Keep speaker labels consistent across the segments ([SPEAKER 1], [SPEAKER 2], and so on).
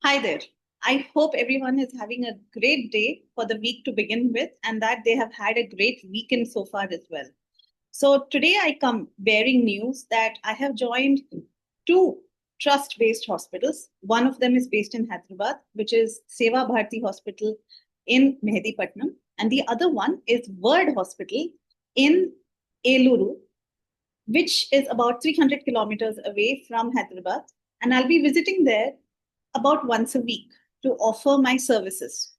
[SPEAKER 1] Hi there. I hope everyone is having a great day for the week to begin with and that they have had a great weekend so far as well. So today I come bearing news that I have joined two trust-based hospitals. One of them is based in Hyderabad, which is Seva Bharati Hospital in Mehdipatnam, and the other one is Word Hospital in Eluru, which is about 300 kilometers away from Hyderabad. And I'll be visiting there about once a week to offer my services.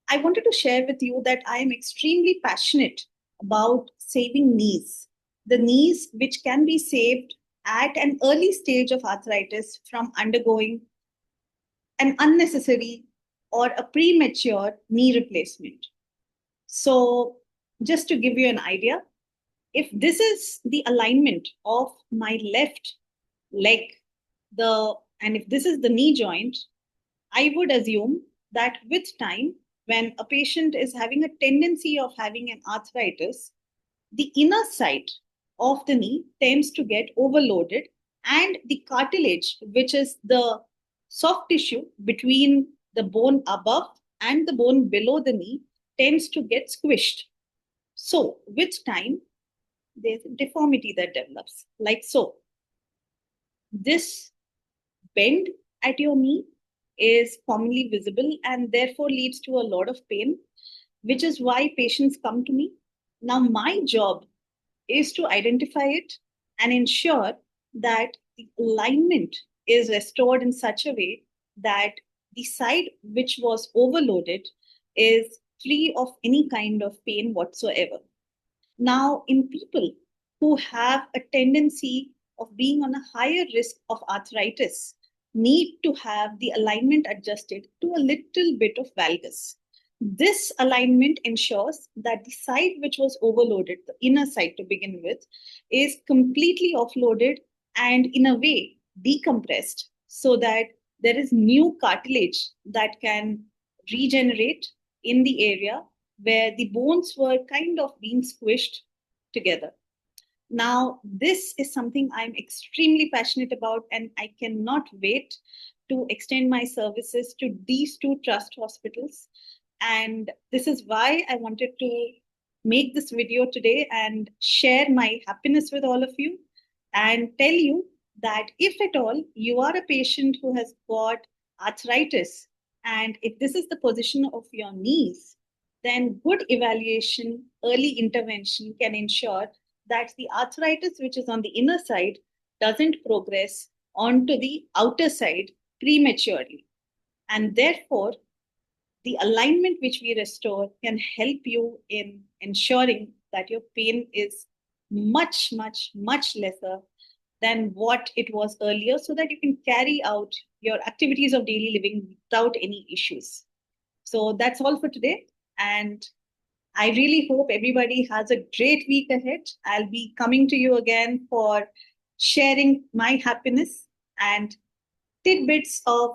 [SPEAKER 1] I wanted to share with you that I am extremely passionate about saving knees, the knees which can be saved at an early stage of arthritis from undergoing an unnecessary or a premature knee replacement. So, just to give you an idea, if this is the alignment of my left leg, and if this is the knee joint, I would assume that with time, when a patient is having a tendency of having an arthritis, the inner side of the knee tends to get overloaded, and the cartilage, which is the soft tissue between the bone above and the bone below the knee, tends to get squished. So, with time, there's a deformity that develops, like so. This bend at your knee is commonly visible and therefore leads to a lot of pain, which is why patients come to me. Now, my job is to identify it and ensure that the alignment is restored in such a way that the side which was overloaded is free of any kind of pain whatsoever. Now, in people who have a tendency of being on a higher risk of arthritis, need to have the alignment adjusted to a little bit of valgus. This alignment ensures that the side which was overloaded, the inner side to begin with, is completely offloaded and in a way decompressed so that there is new cartilage that can regenerate in the area where the bones were kind of being squished together. Now, this is something I'm extremely passionate about, and I cannot wait to extend my services to these two trust hospitals. And this is why I wanted to make this video today and share my happiness with all of you and tell you that if at all you are a patient who has got arthritis, and if this is the position of your knees, then good evaluation, early intervention can ensure that the arthritis which is on the inner side doesn't progress onto the outer side prematurely. And therefore, the alignment which we restore can help you in ensuring that your pain is much, much, much lesser than what it was earlier, so that you can carry out your activities of daily living without any issues. So that's all for today. And I really hope everybody has a great week ahead. I'll be coming to you again for sharing my happiness and tidbits of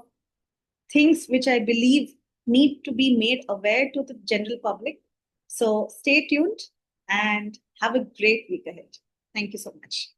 [SPEAKER 1] things which I believe need to be made aware to the general public. So stay tuned and have a great week ahead. Thank you so much.